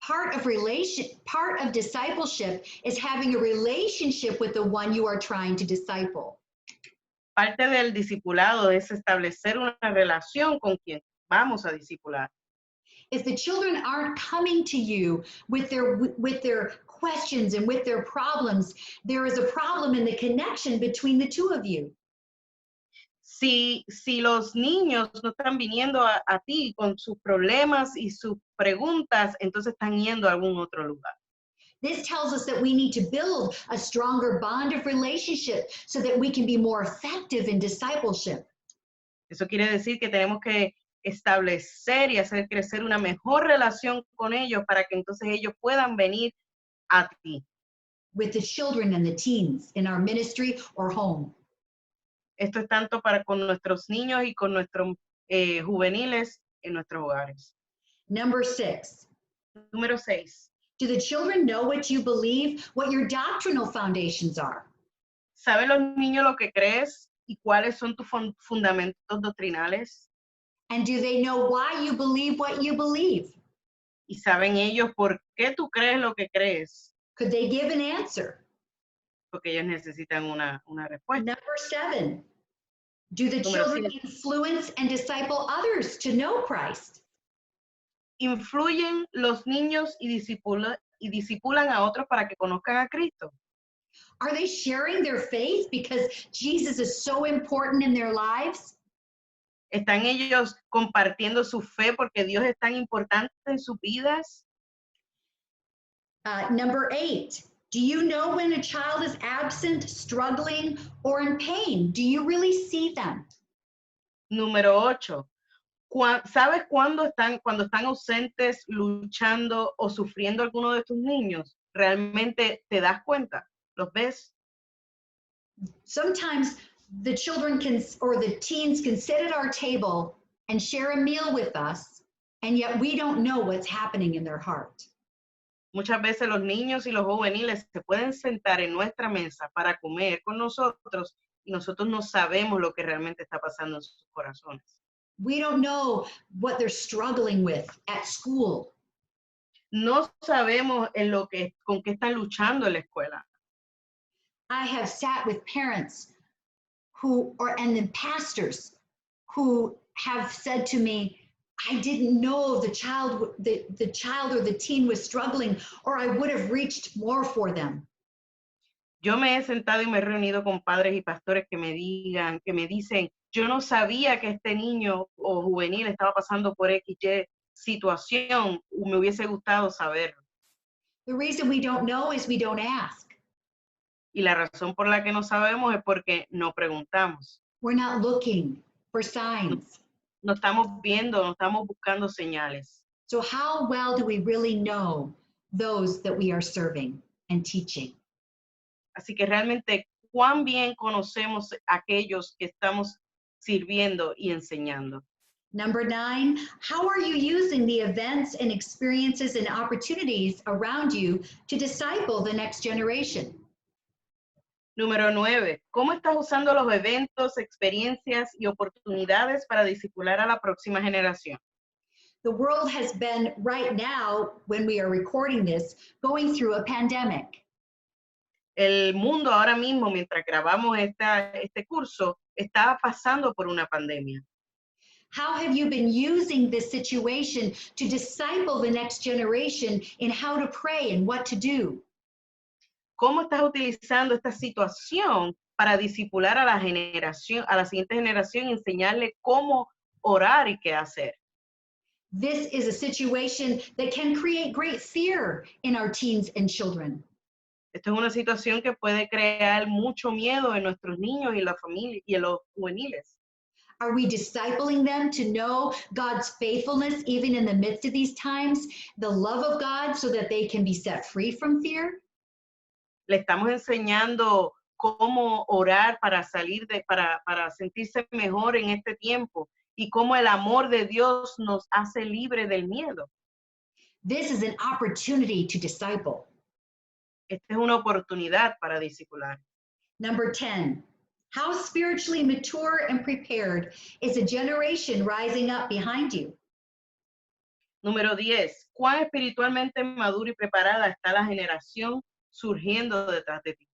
Part of discipleship is having a relationship with the one you are trying to disciple. Parte del discipulado es establecer una relación con quien vamos a discipular. If the children aren't coming to you with their questions and with their problems, there is a problem in the connection between the two of you. Si los niños no están viniendo a ti con sus problemas y sus preguntas, entonces están yendo a algún otro lugar. This tells us that we need to build a stronger bond of relationship so that we can be more effective in discipleship. Eso quiere decir que tenemos que establecer y hacer crecer una mejor relación con ellos para que entonces ellos puedan venir a ti. with the children and the teens in our ministry or home. Esto es tanto para con nuestros niños y con nuestros juveniles en nuestros hogares. Number 6, Número 6. do the children know what you believe, what your doctrinal foundations are? ¿Saben los niños lo que crees y cuáles son tus fundamentos doctrinales? And do they know why you believe what you believe? ¿Y saben ellos por qué tú crees lo que crees? Could they give an answer? Porque ellos necesitan una respuesta. Number 7, do the Número children 7. influence and disciple others to know Christ? ¿Influyen los niños y disipulan a otros para que conozcan a Cristo? Are they sharing their faith because Jesus is so important in their lives? ¿Están ellos compartiendo su fe porque Dios es tan importante en sus vidas? Number 8, do you know when a child is absent, struggling, or in pain? Do you really see them? Número 8. ¿Sabes cuando están ausentes, luchando o sufriendo alguno de tus niños? ¿Realmente te das cuenta? ¿Los ves? Sometimes the children or the teens can sit at our table and share a meal with us, and yet we don't know what's happening in their heart. Muchas veces los niños y los juveniles se pueden sentar en nuestra mesa para comer con nosotros y nosotros no sabemos lo que realmente está pasando en sus corazones. We don't know what they're struggling with at school. No sabemos con qué están luchando en la escuela. I have sat with parents and then pastors who have said to me, I didn't know the child or the teen was struggling, or I would have reached more for them. Yo me he sentado y me he reunido con padres y pastores que me dicen, yo no sabía que este niño o juvenil estaba pasando por XY situación, me hubiese gustado saberlo. The reason we don't know is we don't ask. Y la razón por la que no sabemos es porque no preguntamos. We're not looking for signs. No estamos viendo, no estamos buscando señales. So how well do we really know those that we are serving and teaching? Así que realmente, ¿cuán bien conocemos a aquellos que estamos sirviendo y enseñando? Number 9, how are you using the events and experiences and opportunities around you to disciple the next generation? Número 9, ¿cómo estás usando los eventos, experiencias y oportunidades para discipular a la próxima generación? The world has been right now, when we are recording this, going through a pandemic. El mundo ahora mismo, mientras grabamos este curso, está pasando por una pandemia. How have you been using this situation to disciple the next generation in how to pray and what to do? ¿Cómo estás utilizando esta situación para discipular a la siguiente generación y enseñarle cómo orar y qué hacer? This is a situation that can create great fear in our teens and children. Esto es una situación que puede crear mucho miedo en nuestros niños y la familia y en los juveniles. Are we discipling them to know God's faithfulness even in the midst of these times, the love of God so that they can be set free from fear? Le estamos enseñando cómo orar para para sentirse mejor en este tiempo y cómo el amor de Dios nos hace libre del miedo. This is an opportunity to disciple. Esta es una oportunidad para discipular. Number 10, how spiritually mature and prepared is a generation rising up behind you? Número 10, ¿cuán espiritualmente madura y preparada está la generación surgiendo detrás de ti?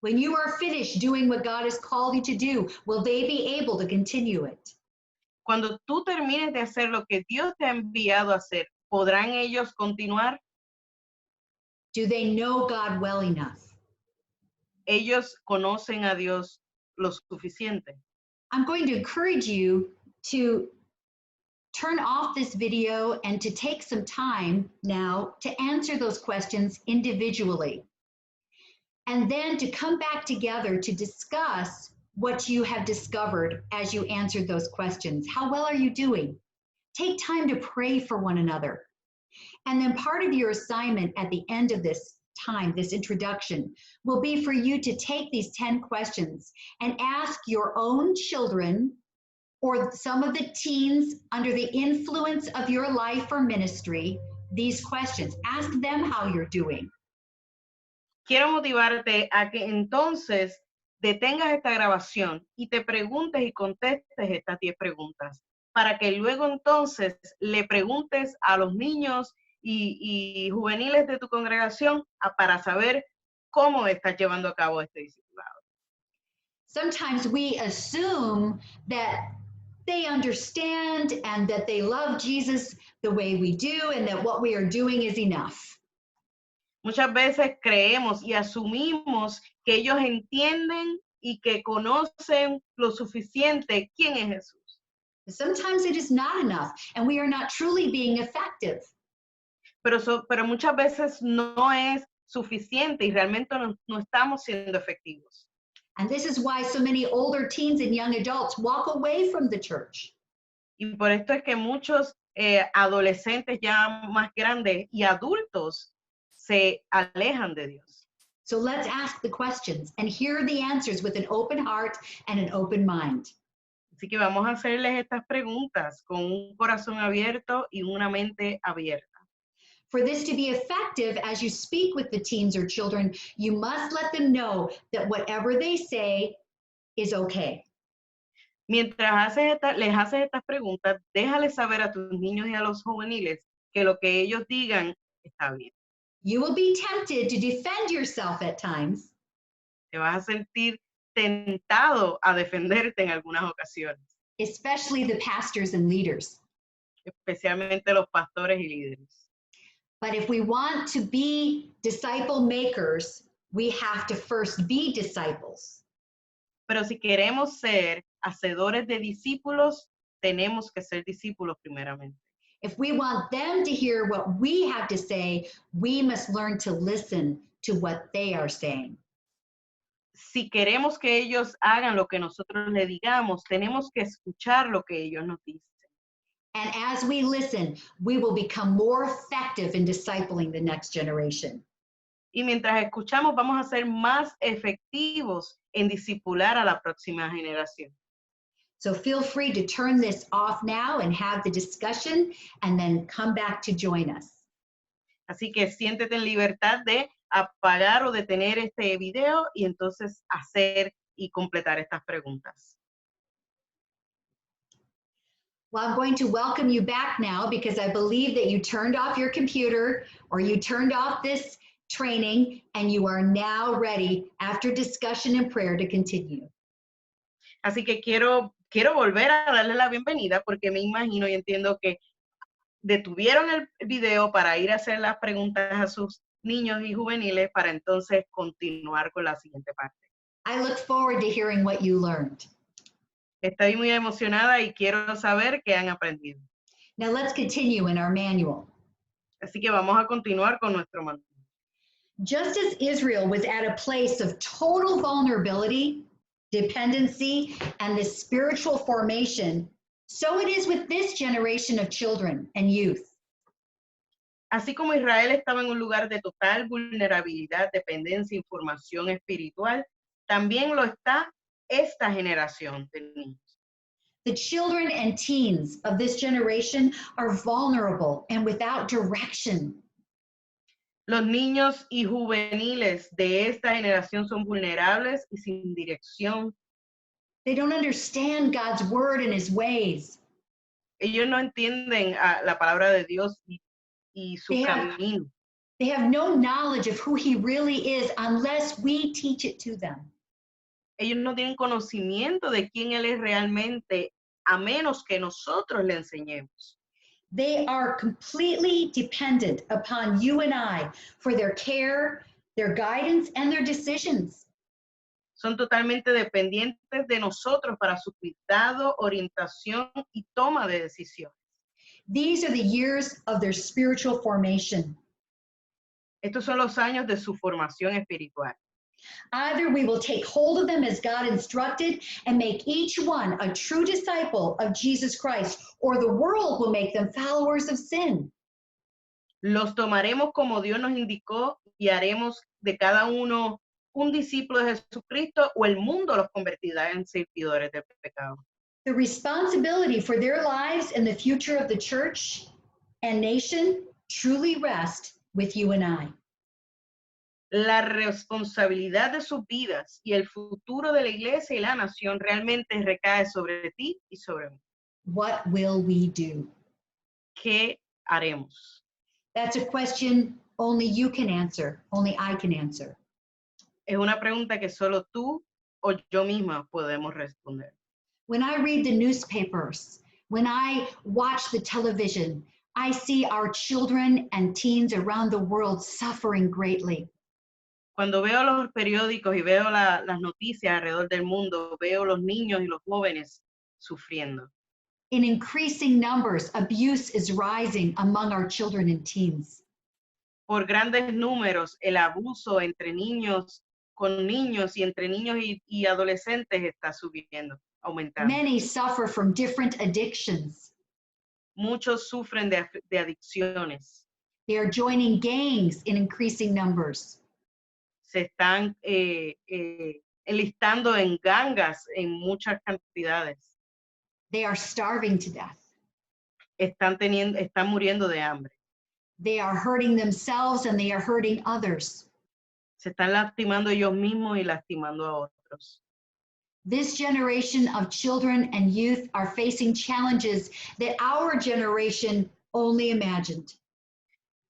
When you are finished doing what God has called you to do, will they be able to continue it? Cuando tú termines de hacer lo que Dios te ha enviado a hacer, ¿podrán ellos continuar? Do they know God well enough? Ellos conocen a Dios lo suficiente. I'm going to encourage you to turn off this video and to take some time now to answer those questions individually. And then to come back together to discuss what you have discovered as you answered those questions. How well are you doing? Take time to pray for one another. And then part of your assignment at the end of this time, this introduction, will be for you to take these 10 questions and ask your own children or some of the teens under the influence of your life or ministry these questions. Ask them how you're doing. Quiero motivarte a que entonces detengas esta grabación y te preguntes y contestes estas 10 preguntas, para que luego entonces le preguntes a los niños y juveniles de tu congregación para saber cómo estás llevando a cabo este discipulado. Sometimes we assume that they understand and that they love Jesus the way we do and that what we are doing is enough. Muchas veces creemos y asumimos que ellos entienden y que conocen lo suficiente quién es Jesús. Sometimes it is not enough and we are not truly being effective. Pero muchas veces no es suficiente y realmente no estamos siendo efectivos. And this is why so many older teens and young adults walk away from the church. Y por esto es que muchos adolescentes ya más grandes y adultos se alejan de Dios. So let's ask the questions and hear the answers with an open heart and an open mind. Así que vamos a hacerles estas preguntas con un corazón abierto y una mente abierta. For this to be effective, as you speak with the teens or children, you must let them know that whatever they say is okay. Mientras les haces estas preguntas, déjales saber a tus niños y a los juveniles que lo que ellos digan está bien. You will be tempted to defend yourself at times. Te vas a sentir tentado a defenderte en algunas ocasiones. Especially the pastors and leaders. Especialmente los pastores y líderes. But if we want to be disciple makers, we have to first be disciples. Pero si queremos ser hacedores de discípulos, tenemos que ser discípulos primeramente. If we want them to hear what we have to say, we must learn to listen to what they are saying. Si queremos que ellos hagan lo que nosotros le digamos, tenemos que escuchar lo que ellos nos dicen. And as we listen, we will become more effective in discipling the next generation. Y mientras escuchamos, vamos a ser más efectivos en discipular a la próxima generación. So feel free to turn this off now and have the discussion and then come back to join us. Así que siéntete en libertad de apagar o detener este video y entonces hacer y completar estas preguntas. Well, I'm going to welcome you back now because I believe that you turned off your computer or you turned off this training and you are now ready after discussion and prayer to continue. Así que quiero volver a darle la bienvenida porque me imagino y entiendo que detuvieron el video para ir a hacer las preguntas a sus niños y juveniles para entonces continuar con la siguiente parte. I look forward to hearing what you learned. Estoy muy emocionada y quiero saber qué han aprendido. Now let's continue in our manual. Así que vamos a continuar con nuestro manual. Just as Israel was at a place of total vulnerability, dependency, and this spiritual formation, so it is with this generation of children and youth. Así como Israel estaba en un lugar de total vulnerabilidad, dependencia, información espiritual, también lo está esta generación de niños. The children and teens of this generation are vulnerable and without direction. Los niños y juveniles de esta generación son vulnerables y sin dirección. They don't understand God's word and his ways. Ellos no entienden la palabra de Dios y su camino. They have no knowledge of who he really is unless we teach it to them. Ellos no tienen conocimiento de quién Él es realmente, a menos que nosotros le enseñemos. They are completely dependent upon you and I for their care, their guidance, and their decisions. Son totalmente dependientes de nosotros para su cuidado, orientación y toma de decisiones. These are the years of their spiritual formation. Estos son los años de su formación espiritual. Either we will take hold of them as God instructed and make each one a true disciple of Jesus Christ, or the world will make them followers of sin. Los tomaremos como Dios nos indicó y haremos de cada uno un discípulo de Jesucristo o el mundo los convertirá en servidores del pecado. The responsibility for their lives and the future of the church and nation truly rest with you and I. La responsabilidad de sus vidas y el futuro de la iglesia y la nación realmente recae sobre ti y sobre mí. What will we do? ¿Qué haremos? That's a question only you can answer, only I can answer. Es una pregunta que solo tú o yo misma podemos responder. When I read the newspapers, when I watch the television, I see our children and teens around the world suffering greatly. Cuando veo los periódicos y veo las noticias alrededor del mundo, veo los niños y los jóvenes sufriendo. In increasing numbers, abuse is rising among our children and teens. Por grandes números, el abuso entre niños, con niños y entre niños y adolescentes está subiendo, aumentando. Many suffer from different addictions. Muchos sufren de adicciones. They are joining gangs in increasing numbers. Se están enlistando en gangas en muchas cantidades. They are starving to death. Están muriendo de hambre. They are hurting themselves and they are hurting others. Se están lastimando ellos mismos y lastimando a otros. This generation of children and youth are facing challenges that our generation only imagined.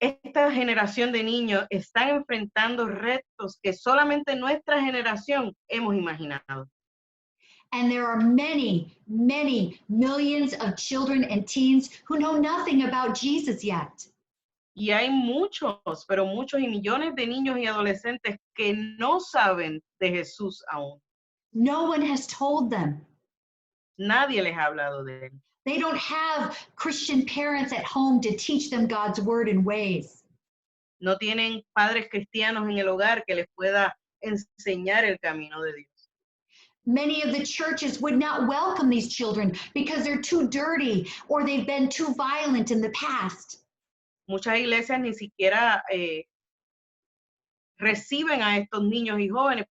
Esta generación de niños están enfrentando retos que solamente nuestra generación hemos imaginado. And there are many, many millions of children and teens who know nothing about Jesus yet. Y hay muchos, pero muchos y millones de niños y adolescentes que no saben de Jesús aún. No one has told them. Nadie les ha hablado de él. They don't have Christian parents at home to teach them God's word and ways. No tienen padres cristianos en el hogar que les pueda enseñar el camino de Dios. Many of the churches would not welcome these children because they're too dirty or they've been too violent in the past. Muchas iglesias ni siquiera reciben a estos niños y jóvenes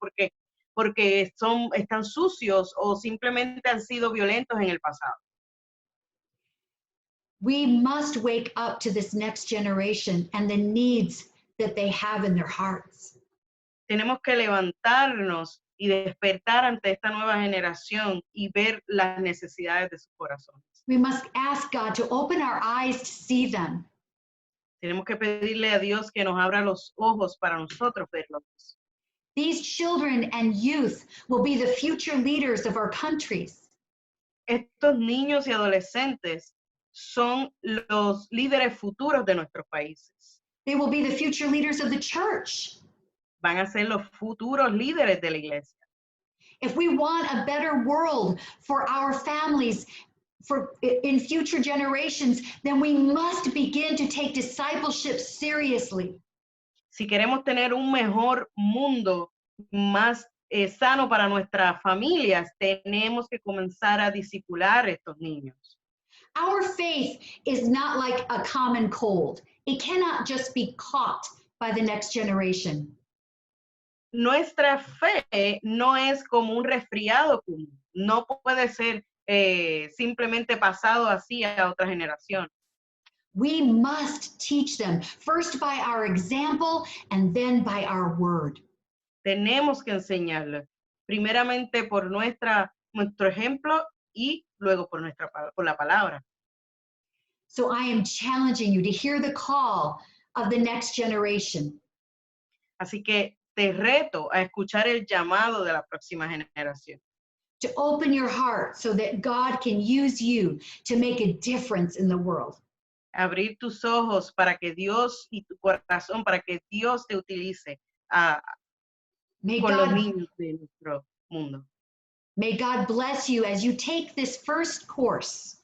porque están sucios o simplemente han sido violentos en el pasado. We must wake up to this next generation and the needs that they have in their hearts. Tenemos que levantarnos y despertar ante esta nueva generación y ver las necesidades de sus corazones. We must ask God to open our eyes to see them. Tenemos que pedirle a Dios que nos abra los ojos para nosotros verlos. These children and youth will be the future leaders of our countries. Estos niños y adolescentes son los líderes futuros de nuestros países. They will be the future leaders of the church. Van a ser los futuros líderes de la iglesia. If we want a better world for our families, in future generations, then we must begin to take discipleship seriously. Si queremos tener un mejor mundo más sano para nuestras familias, tenemos que comenzar a discipular a estos niños. Our faith is not like a common cold. It cannot just be caught by the next generation. Nuestra fe no es como un resfriado común. No puede ser simplemente pasado así a otra generación. We must teach them first by our example and then by our word. Tenemos que enseñarles primeramente por nuestro ejemplo y luego por la palabra. So I am challenging you to hear the call of the next generation. Así que te reto a escuchar el llamado de la próxima generación. To open your heart so that God can use you to make a difference in the world. Abrir tus ojos para que Dios y tu corazón, para que Dios te utilice con los niños de nuestro mundo. May God bless you as you take this first course.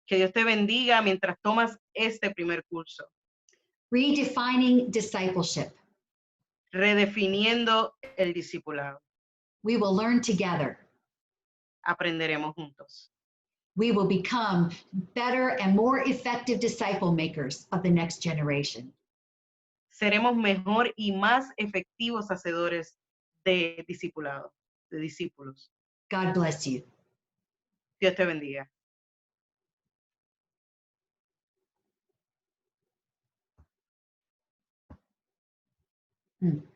Que Dios te bendiga mientras tomas este primer curso. Redefining discipleship. Redefiniendo el discipulado. We will learn together. Aprenderemos juntos. We will become better and more effective disciple makers of the next generation. seremos mejor y más efectivos hacedores de discipulado, de discípulos. God bless you. Dios te bendiga. Hmm.